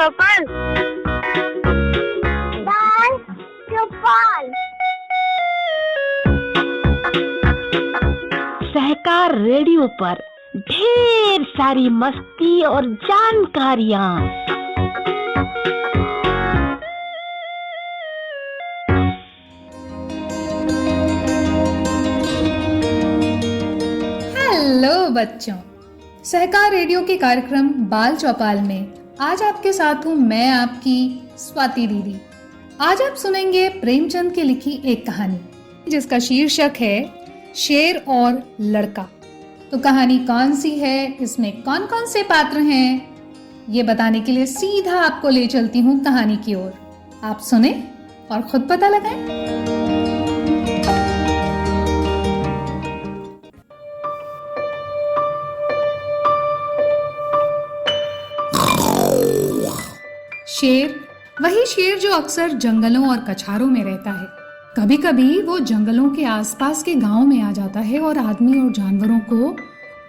चौपाल। बाल चौपाल। सहकार रेडियो पर ढेर सारी मस्ती और जानकारियाँ। हेलो बच्चों, सहकार रेडियो के कार्यक्रम बाल चौपाल में आज आपके साथ हूँ मैं, आपकी स्वाति दीदी। आज आप सुनेंगे प्रेमचंद की लिखी एक कहानी जिसका शीर्षक है शेर और लड़का। तो कहानी कौन सी है, इसमें कौन कौन से पात्र हैं, ये बताने के लिए सीधा आपको ले चलती हूँ कहानी की ओर। आप सुने और खुद पता लगाएं। शेर, वही शेर जो अक्सर जंगलों और कछारों में रहता है। कभी कभी वो जंगलों के आसपास के गांव में आ जाता है और आदमी और जानवरों को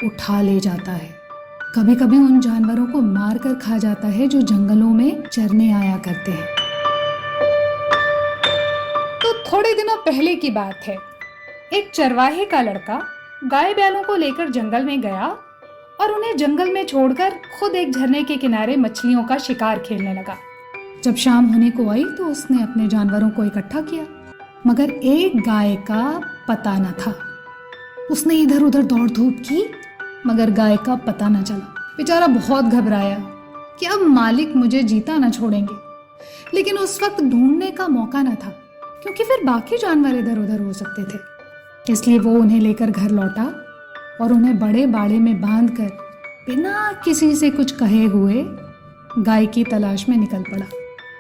उठा ले जाता है। कभी कभी उन जानवरों को मार कर खा जाता है जो जंगलों में चरने आया करते हैं। तो थोड़े दिनों पहले की बात है। एक चरवाहे का लड़का गाय बैलों को लेकर जंगल में गया और उन्हें जंगल में छोड़कर खुद एक झरने के किनारे मछलियों का शिकार खेलने लगा। जब शाम होने को आई तो उसने अपने जानवरों को इकट्ठा किया, मगर एक गाय का पता न था। उसने इधर उधर दौड़ धूप की, मगर गाय का पता न चला। बेचारा बहुत घबराया कि अब मालिक मुझे जीता न छोड़ेंगे। लेकिन उस वक्त ढूंढने का मौका न था, क्योंकि फिर बाकी जानवर इधर उधर हो सकते थे। इसलिए वो उन्हें लेकर घर लौटा और उन्हें बड़े बाड़े में बांधकर बिना किसी से कुछ कहे हुए गाय की तलाश में निकल पड़ा।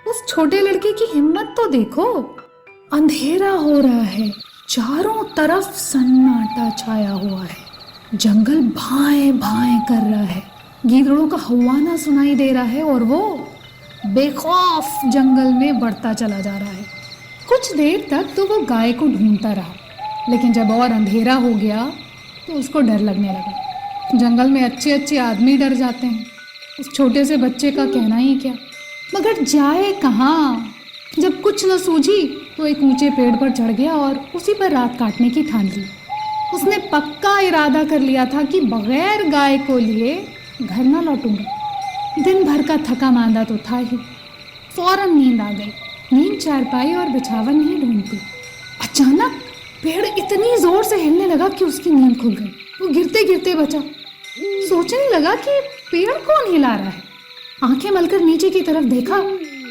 उस छोटे लड़के की हिम्मत तो देखो। अंधेरा हो रहा है, चारों तरफ सन्नाटा छाया हुआ है, जंगल भाएं भाएं कर रहा है, गीदड़ों का हौवाना सुनाई दे रहा है और वो बेखौफ जंगल में बढ़ता चला जा रहा है। कुछ देर तक तो वो गाय को ढूंढता रहा, लेकिन जब और अंधेरा हो गया तो उसको डर लगने लगा। जंगल में अच्छे अच्छे आदमी डर जाते हैं, उस छोटे से बच्चे का कहना ही क्या। मगर जाए कहाँ। जब कुछ न सूझी तो एक ऊंचे पेड़ पर चढ़ गया और उसी पर रात काटने की ठान ली। उसने पक्का इरादा कर लिया था कि बगैर गाय को लिए घर न लौटूंगा। दिन भर का थका मांदा तो था ही। फौरन नींद आ गई। नींद चारपाई और बिछावन ही ढूंढती। अचानक पेड़ इतनी जोर से हिलने लगा कि उसकी नींद खुल गई। वो गिरते गिरते बचा। सोचने लगा कि पेड़ कौन हिला रहा है। आंखें मलकर नीचे की तरफ देखा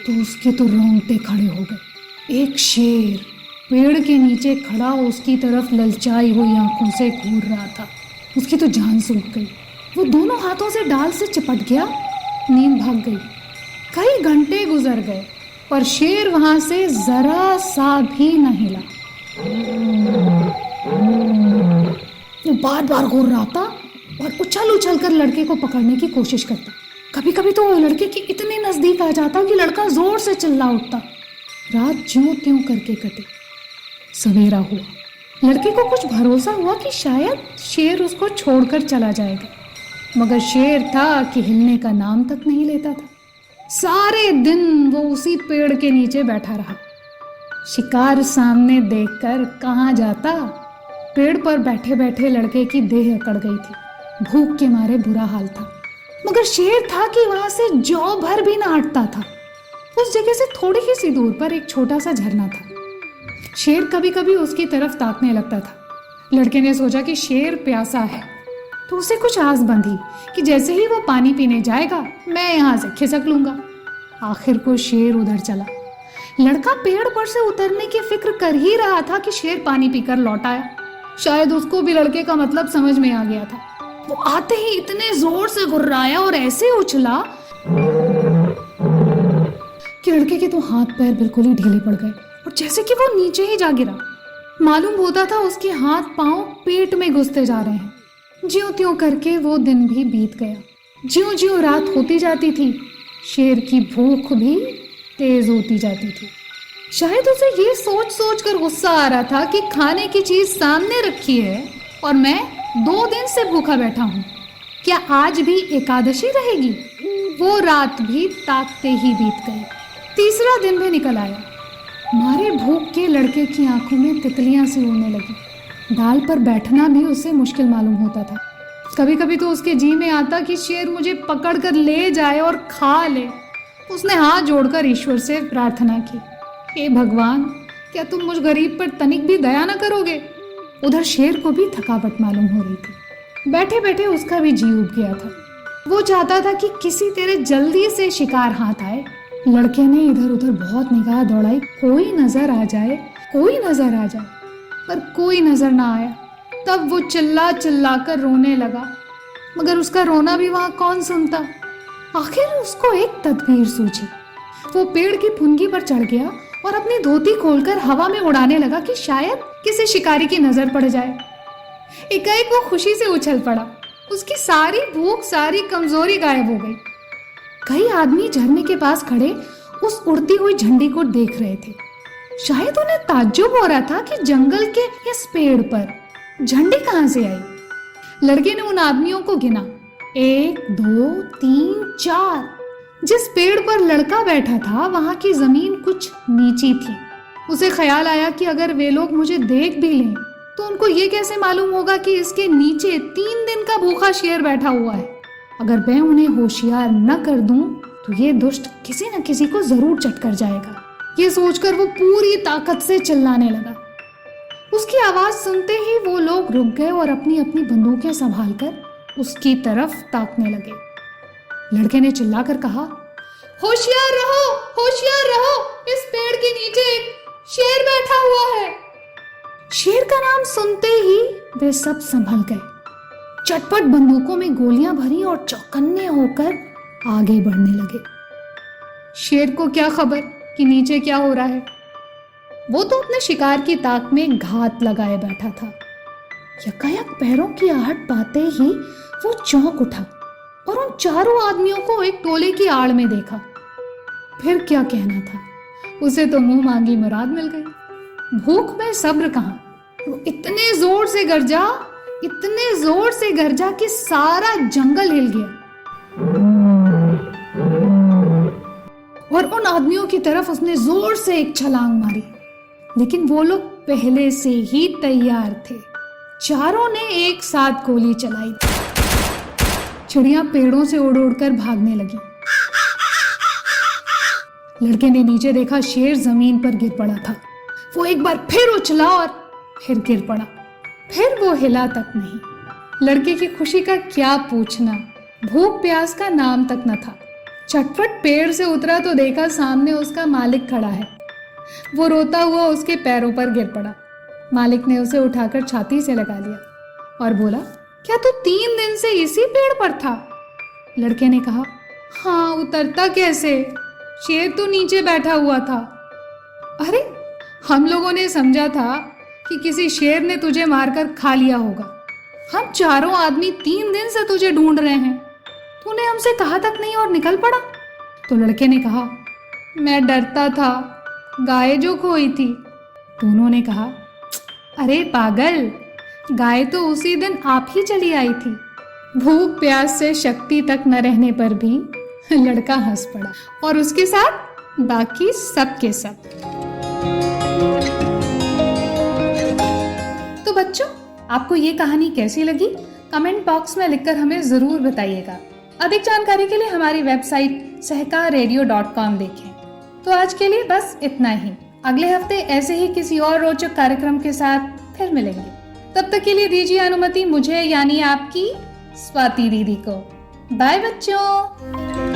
तो उसके तो रोंगटे खड़े हो गए। एक शेर पेड़ के नीचे खड़ा उसकी तरफ ललचाई हुई आंखों से घूर रहा था। उसकी तो जान सूख गई। वो दोनों हाथों से डाल से चिपट गया। नींद भाग गई। कई घंटे गुजर गए पर शेर वहां से जरा सा भी न हिला। वो बार बार घूर रहा था और उछल उछल कर लड़के को पकड़ने की कोशिश करता। कभी कभी तो वो लड़के के इतने नजदीक आ जाता कि लड़का जोर से चिल्ला उठता। रात ज्यों त्यों करके कटी। सवेरा हुआ। लड़के को कुछ भरोसा हुआ कि शायद शेर उसको छोड़कर चला जाएगा, मगर शेर था कि हिलने का नाम तक नहीं लेता था। सारे दिन वो उसी पेड़ के नीचे बैठा रहा। शिकार सामने देखकर कहाँ जाता। पेड़ पर बैठे बैठे लड़के की देह अकड़ गई थी। भूख के मारे बुरा हाल था, मगर शेर था कि वहां से जौ भर भी ना हटता था। उस जगह से थोड़ी ही सी दूर पर एक छोटा सा झरना था। शेर कभी कभी उसकी तरफ ताकने लगता था। लड़के ने सोचा कि शेर प्यासा है, तो उसे कुछ आस बंधी कि जैसे ही वो पानी पीने जाएगा मैं यहाँ से खिसक लूंगा। आखिर को शेर उधर चला। लड़का पेड़ पर से उतरने की फिक्र कर ही रहा था कि शेर पानी पीकर लौट आया। शायद उसको भी लड़के का मतलब समझ में आ गया था। वो आते ही इतने जोर से गुर्राया और ऐसे उछला कि लड़के के तो हाथ पैर बिल्कुल ही ढीले पड़ गए और जैसे कि वो नीचे ही जा गिरा। मालूम होता था उसके हाथ पांव पेट में घुसते जा रहे हैं। ज्यों त्यों करके वो दिन भी बीत गया। ज्यों ज्यों रात होती जाती थी, शेर की भूख भी तेज होती जाती थी। शायद उसे ये सोच सोच कर गुस्सा आ रहा था कि खाने की चीज सामने रखी है और मैं 2 दिन से भूखा बैठा हूँ। क्या आज भी एकादशी रहेगी? वो रात भी ताकते ही बीत गई। तीसरा दिन भी निकल आया। मारे भूख के लड़के की आंखों में तितलियां सी उड़ने लगी। डाल पर बैठना भी उसे मुश्किल मालूम होता था। कभी कभी तो उसके जी में आता कि शेर मुझे पकड़ कर ले जाए और खा ले। उसने हाथ जोड़कर ईश्वर से प्रार्थना की, हे भगवान, क्या तुम मुझ गरीब पर तनिक भी दया न करोगे? उधर शेर को भी थकावट मालूम हो रही थी। बैठे बैठे उसका भी जी उब गया था। वो चाहता था कि किसी तरह जल्दी से शिकार हाथ आए। लड़के ने इधर उधर बहुत निगाह दौड़ाई, कोई नजर आ जाए, कोई नजर आ जाए, पर कोई नजर ना आया। तब वो चिल्ला चिल्ला कर रोने लगा, मगर उसका रोना भी वहां कौन सुनता। आखिर उसको एक तदबीर सूझी। वो पेड़ की फुनगी पर चढ़ गया और अपनी धोती खोलकर हवा में उड़ाने लगा कि शायद किसी शिकारी की नजर पड़ जाए। एकाएक वो खुशी से उछल पड़ा। उसकी सारी भूख, सारी कमजोरी गायब हो गई। कई आदमी झरने के पास खड़े उस उड़ती हुई झंडी को देख रहे थे। शायद उन्हें ताज्जुब हो रहा था कि जंगल के इस पेड़ पर झंडी कहां से आई। लड़के ने उन आदमियों को गिना, 1 2 3 4। जिस पेड़ पर लड़का बैठा था वहां की जमीन कुछ नीची थी। उसे ख्याल आया कि अगर वे लोग मुझे देख भी लें तो उनको ये कैसे मालूम होगा कि इसके नीचे 3 दिन का भूखा शेर बैठा हुआ है। अगर मैं उन्हें होशियार न कर दूं तो ये दुष्ट किसी न किसी को जरूर चट कर जाएगा। ये सोचकर वो पूरी ताकत से चिल्लाने लगा। उसकी आवाज सुनते ही वो लोग रुक गए और अपनी अपनी बंदूकें संभालकर उसकी तरफ ताकने लगे। लड़के ने चिल्लाकर कहा, होशियार रहो, होशियार रहो, इस पेड़ के नीचे एक शेर बैठा हुआ है। शेर का नाम सुनते ही वे सब संभल गए। चटपट बंदूकों में गोलियां भरी और चौकन्ने होकर आगे बढ़ने लगे। शेर को क्या खबर कि नीचे क्या हो रहा है। वो तो अपने शिकार की ताक में घात लगाए बैठा था। यकायक पैरों की आहट पाते ही वो चौंक उठा और उन चारों आदमियों को एक टोले की आड़ में देखा। फिर क्या कहना था, उसे तो मुंह मांगी मुराद मिल गई। भूख में सब्र कहां। वो इतने जोर से गरजा, इतने जोर से गरजा कि सारा जंगल हिल गया और उन आदमियों की तरफ उसने जोर से एक छलांग मारी। लेकिन वो लोग पहले से ही तैयार थे। चारों ने एक साथ गोली चलाई। चिड़ियां पेड़ों से उड़ उड़ कर भागने लगी। लड़के ने नीचे देखा, शेर जमीन पर गिर पड़ा था। वो एक बार फिर उछला और फिर गिर पड़ा। फिर वो हिला तक नहीं। लड़के की खुशी का क्या पूछना, भूख प्यास का नाम तक न था। चटपट पेड़ से उतरा तो देखा सामने उसका मालिक खड़ा है। वो रोता हुआ उसके पैरों पर गिर पड़ा। मालिक ने उसे उठाकर छाती से लगा लिया और बोला, क्या तू 3 दिन से इसी पेड़ पर था? लड़के ने कहा, हाँ, उतरता कैसे, शेर तो नीचे बैठा हुआ था। अरे, हम लोगों ने समझा था कि किसी शेर ने तुझे मारकर खा लिया होगा। हम चारों आदमी 3 दिन से तुझे ढूंढ रहे हैं। तूने हमसे कहा तक नहीं और निकल पड़ा। तो लड़के ने कहा, मैं डरता था, गाय जो खोई थी। दोनों ने कहा, अरे पागल, गाय तो उसी दिन आप ही चली आई थी। भूख प्यास से शक्ति तक न रहने पर भी लड़का हंस पड़ा और उसके साथ बाकी सब के सब। तो बच्चों, आपको ये कहानी कैसी लगी कमेंट बॉक्स में लिखकर हमें जरूर बताइएगा। अधिक जानकारी के लिए हमारी वेबसाइट सहकाररेडियो.com देखें। तो आज के लिए बस इतना ही। अगले हफ्ते ऐसे ही किसी और रोचक कार्यक्रम के साथ फिर मिलेंगे। तब तक के लिए दीजिए अनुमति मुझे, यानी आपकी स्वाति दीदी को। बाय बच्चों।